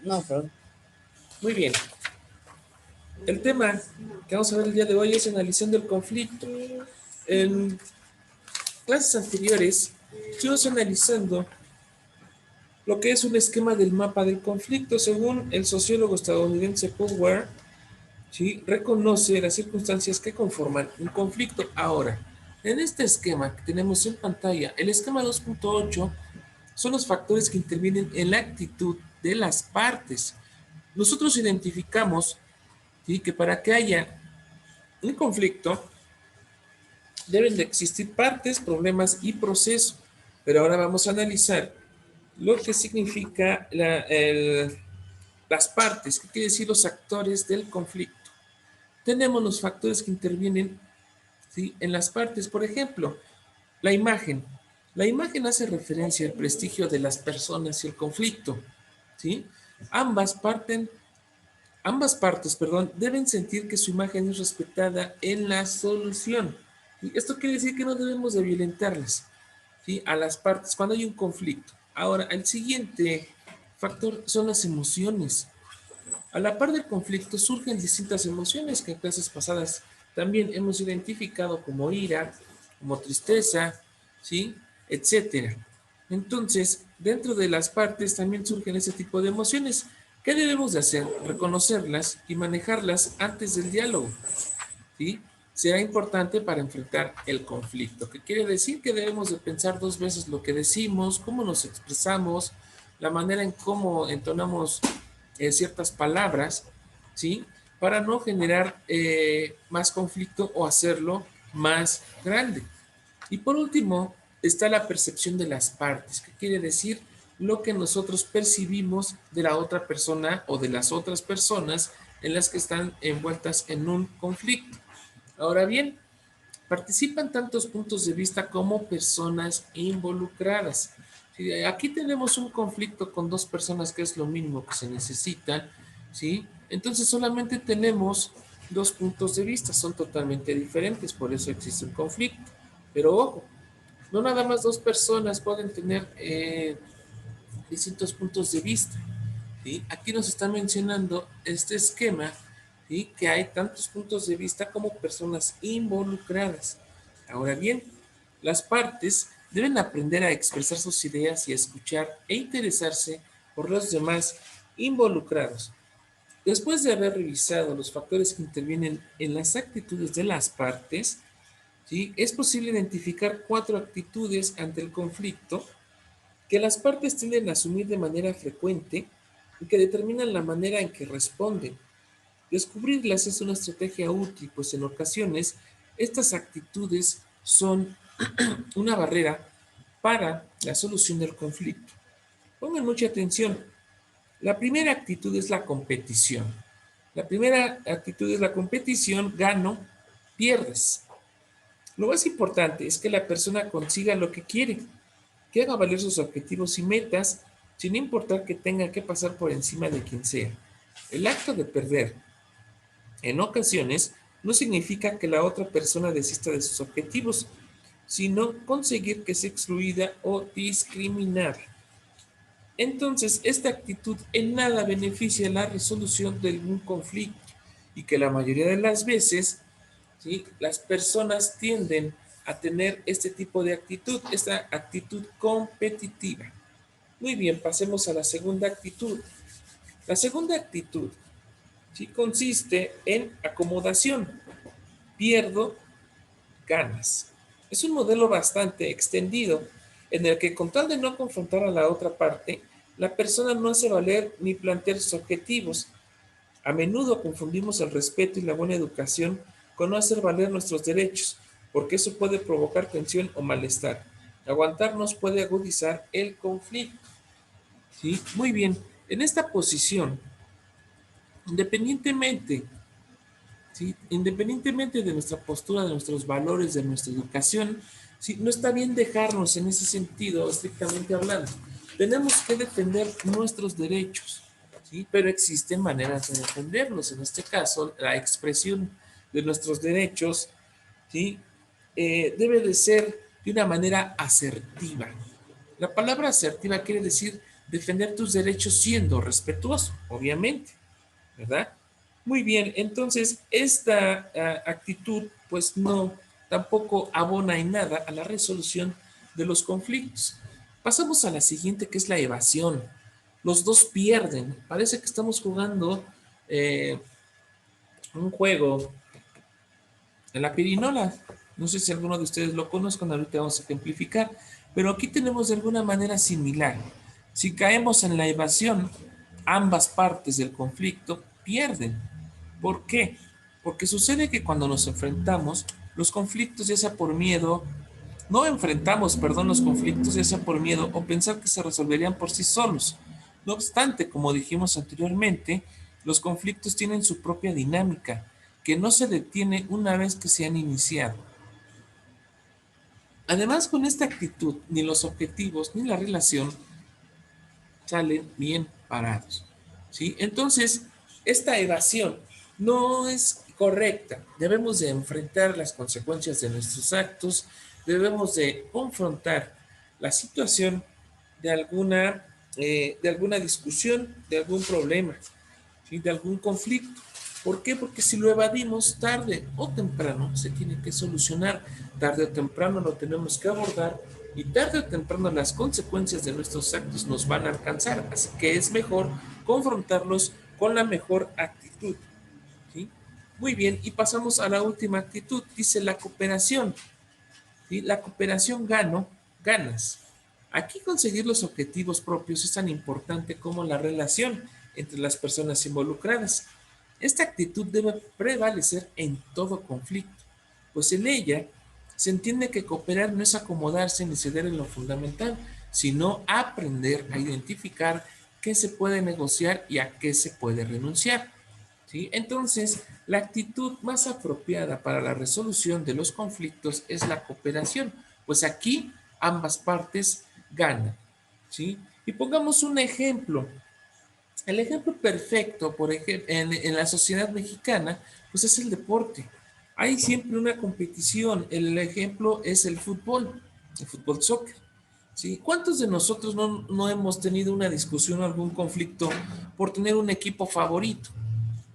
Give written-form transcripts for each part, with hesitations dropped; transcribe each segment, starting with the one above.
No, perdón. Muy bien. El tema que vamos a ver el día de hoy es analizando el conflicto. En clases anteriores estuvimos analizando lo que es un esquema del mapa del conflicto. Según el sociólogo estadounidense Paul Ware, ¿sí?, reconoce las circunstancias que conforman un conflicto. Ahora, en este esquema que tenemos en pantalla, el esquema 2.8 son los factores que intervienen en la actitud de las partes. Nosotros identificamos, ¿sí?, que para que haya un conflicto deben de existir partes, problemas y proceso. Pero ahora vamos a analizar lo que significa las partes, qué quiere decir los actores del conflicto. Tenemos los factores que intervienen, ¿sí?, en las partes. Por ejemplo, la imagen. La imagen hace referencia al prestigio de las personas y el conflicto, ¿sí? Ambas partes, deben sentir que su imagen es respetada en la solución. Y esto quiere decir que no debemos de violentarlas, ¿sí?, a las partes cuando hay un conflicto. Ahora, el siguiente factor son las emociones. A la par del conflicto surgen distintas emociones que en clases pasadas también hemos identificado como ira, como tristeza, ¿sí?, etcétera. Entonces, dentro de las partes también surgen ese tipo de emociones. ¿Qué debemos de hacer? Reconocerlas y manejarlas antes del diálogo, ¿sí? Será importante para enfrentar el conflicto, que quiere decir que debemos de pensar dos veces lo que decimos, cómo nos expresamos, la manera en cómo entonamos ciertas palabras, ¿sí?, para no generar más conflicto o hacerlo más grande. Y por último, está la percepción de las partes, que quiere decir lo que nosotros percibimos de la otra persona o de las otras personas en las que están envueltas en un conflicto. Ahora bien, participan tantos puntos de vista como personas involucradas. Si aquí tenemos un conflicto con dos personas, que es lo mínimo que se necesita, ¿sí? Entonces solamente tenemos dos puntos de vista, son totalmente diferentes, por eso existe un conflicto. Pero ojo, no nada más dos personas pueden tener distintos puntos de vista, ¿sí? Aquí nos está mencionando este esquema, ¿sí?, que hay tantos puntos de vista como personas involucradas. Ahora bien, las partes deben aprender a expresar sus ideas y a escuchar e interesarse por los demás involucrados. Después de haber revisado los factores que intervienen en las actitudes de las partes, ¿sí?, es posible identificar 4 actitudes ante el conflicto que las partes tienden a asumir de manera frecuente y que determinan la manera en que responden. Descubrirlas es una estrategia útil, pues en ocasiones estas actitudes son una barrera para la solución del conflicto. Pongan mucha atención. La primera actitud es la competición. La primera actitud es la competición, gano, pierdes. Lo más importante es que la persona consiga lo que quiere, que haga valer sus objetivos y metas, sin importar que tenga que pasar por encima de quien sea. El acto de perder, en ocasiones, no significa que la otra persona desista de sus objetivos, sino conseguir que sea excluida o discriminada. Entonces, esta actitud en nada beneficia la resolución de algún conflicto y que la mayoría de las veces, ¿sí?, las personas tienden a tener este tipo de actitud, esta actitud competitiva. Muy bien, pasemos a la segunda actitud. La segunda actitud, ¿sí?, consiste en acomodación. Pierdo, ganas. Es un modelo bastante extendido en el que, con tal de no confrontar a la otra parte, la persona no hace valer ni plantear sus objetivos. A menudo confundimos el respeto y la buena educación con no hacer valer nuestros derechos, porque eso puede provocar tensión o malestar. Aguantarnos puede agudizar el conflicto, ¿sí? Muy bien, en esta posición, independientemente, ¿sí?, independientemente de nuestra postura, de nuestros valores, de nuestra educación, ¿sí?, no está bien dejarnos en ese sentido, estrictamente hablando. Tenemos que defender nuestros derechos, ¿sí?, pero existen maneras de defenderlos. En este caso, la expresión de nuestros derechos, ¿sí?, debe de ser de una manera asertiva. La palabra asertiva quiere decir defender tus derechos siendo respetuoso, obviamente, ¿verdad? Muy bien, entonces esta actitud pues no, tampoco abona en nada a la resolución de los conflictos. Pasamos a la siguiente, que es la evasión. Los dos pierden. Parece que estamos jugando eh, un juego en la pirinola. No sé si alguno de ustedes lo conozcan, ahorita vamos a ejemplificar, pero aquí tenemos de alguna manera similar. Si caemos en la evasión, ambas partes del conflicto pierden. ¿Por qué? Porque sucede que cuando nos enfrentamos, los conflictos, ya sea por miedo, no enfrentamos, perdón, los conflictos, ya sea por miedo o pensar que se resolverían por sí solos. No obstante, como dijimos anteriormente, los conflictos tienen su propia dinámica, que no se detiene una vez que se han iniciado. Además, con esta actitud, ni los objetivos ni la relación salen bien parados. ¿Sí? Entonces, esta evasión no es correcta. Debemos de enfrentar las consecuencias de nuestros actos, debemos de confrontar la situación de alguna discusión, de algún problema, ¿sí? De algún conflicto. ¿Por qué? Porque si lo evadimos tarde o temprano se tiene que solucionar, tarde o temprano lo tenemos que abordar y tarde o temprano las consecuencias de nuestros actos nos van a alcanzar. Así que es mejor confrontarlos con la mejor actitud. ¿Sí? Muy bien, y pasamos a la última actitud, dice la cooperación. ¿Sí? La cooperación ganas. Aquí conseguir los objetivos propios es tan importante como la relación entre las personas involucradas. Esta actitud debe prevalecer en todo conflicto, pues en ella se entiende que cooperar no es acomodarse ni ceder en lo fundamental, sino aprender a identificar qué se puede negociar y a qué se puede renunciar. ¿Sí? Entonces, la actitud más apropiada para la resolución de los conflictos es la cooperación, pues aquí ambas partes ganan. ¿Sí? Y pongamos un ejemplo. El ejemplo perfecto, por ejemplo, en la sociedad mexicana, pues es el deporte. Hay siempre una competición. El ejemplo es el fútbol soccer. ¿Sí? ¿Cuántos de nosotros no hemos tenido una discusión o algún conflicto por tener un equipo favorito?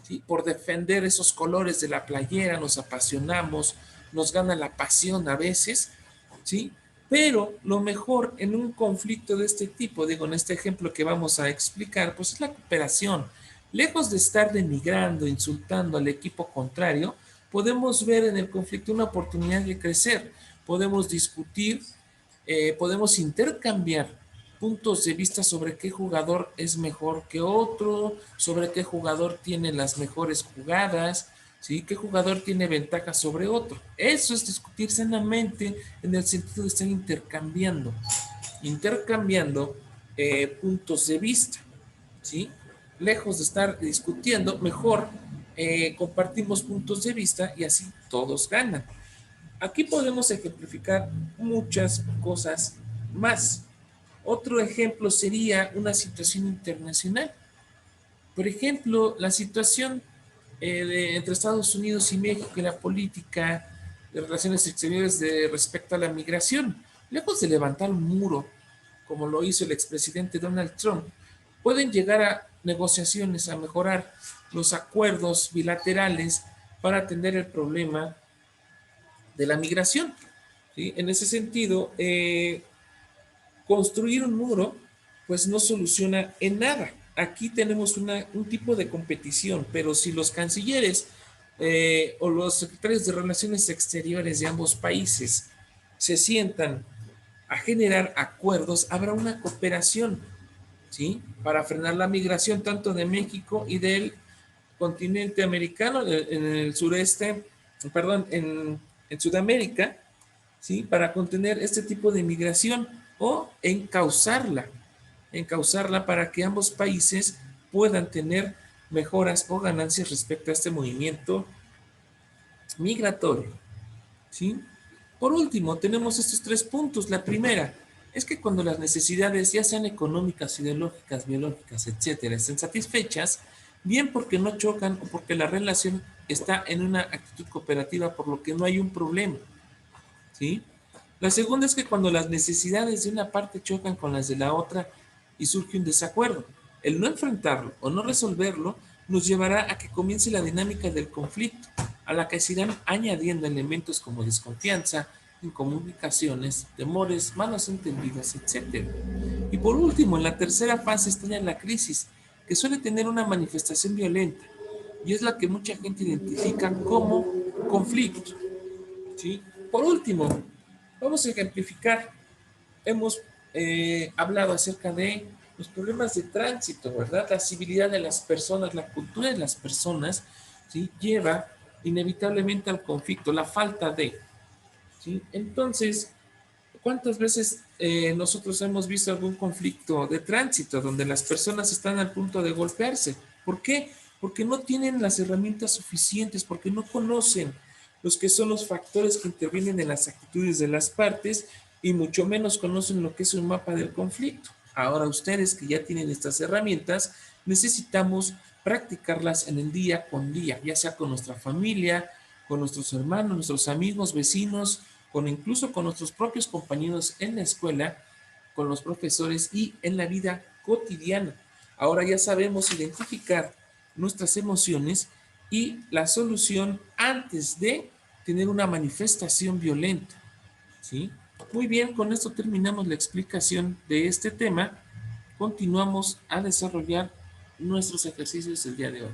¿Sí? Por defender esos colores de la playera, nos apasionamos, nos gana la pasión a veces, ¿sí? Pero lo mejor en un conflicto de este tipo, digo, en este ejemplo que vamos a explicar, pues es la cooperación. Lejos de estar denigrando, insultando al equipo contrario, podemos ver en el conflicto una oportunidad de crecer, podemos discutir, podemos intercambiar puntos de vista sobre qué jugador es mejor que otro, sobre qué jugador tiene las mejores jugadas, ¿sí? ¿Qué jugador tiene ventaja sobre otro? Eso es discutir sanamente en el sentido de estar intercambiando puntos de vista, ¿sí? Lejos de estar discutiendo, mejor compartimos puntos de vista y así todos ganan. Aquí podemos ejemplificar muchas cosas más. Otro ejemplo sería una situación internacional. Por ejemplo, la situación entre Estados Unidos y México y la política de relaciones exteriores respecto a la migración. Lejos de levantar un muro, como lo hizo el expresidente Donald Trump, pueden llegar a negociaciones, a mejorar los acuerdos bilaterales para atender el problema de la migración. ¿Sí? En ese sentido, construir un muro, pues no soluciona en nada. Aquí tenemos un tipo de competición, pero si los cancilleres o los secretarios de Relaciones Exteriores de ambos países se sientan a generar acuerdos, habrá una cooperación, ¿sí? Para frenar la migración tanto de México y del continente americano, en el sureste, perdón, en Sudamérica, ¿sí? Para contener este tipo de migración o encauzarla para que ambos países puedan tener mejoras o ganancias respecto a este movimiento migratorio, ¿sí? Por último, tenemos estos tres puntos. La primera es que cuando las necesidades, ya sean económicas, ideológicas, biológicas, etcétera, estén satisfechas, bien porque no chocan o porque la relación está en una actitud cooperativa, por lo que no hay un problema, ¿sí? La segunda es que cuando las necesidades de una parte chocan con las de la otra, y surge un desacuerdo. El no enfrentarlo o no resolverlo nos llevará a que comience la dinámica del conflicto, a la que se irán añadiendo elementos como desconfianza, incomunicaciones, temores, malos entendidos, etc. Y por último, en la tercera fase está ya la crisis, que suele tener una manifestación violenta, y es la que mucha gente identifica como conflicto. ¿Sí? Por último, vamos a ejemplificar. Hemos hablado acerca de los problemas de tránsito, ¿verdad? La civilidad de las personas, la cultura de las personas, ¿sí? Lleva inevitablemente al conflicto, la falta de, ¿sí? Entonces, ¿cuántas veces nosotros hemos visto algún conflicto de tránsito donde las personas están al punto de golpearse? ¿Por qué? Porque no tienen las herramientas suficientes, porque no conocen los que son los factores que intervienen en las actitudes de las partes y mucho menos conocen lo que es un mapa del conflicto. Ahora ustedes que ya tienen estas herramientas, necesitamos practicarlas en el día con día, ya sea con nuestra familia, con nuestros hermanos, nuestros amigos, vecinos, con incluso con nuestros propios compañeros en la escuela, con los profesores y en la vida cotidiana. Ahora ya sabemos identificar nuestras emociones y la solución antes de tener una manifestación violenta. ¿Sí? Muy bien, con esto terminamos la explicación de este tema. Continuamos a desarrollar nuestros ejercicios del día de hoy.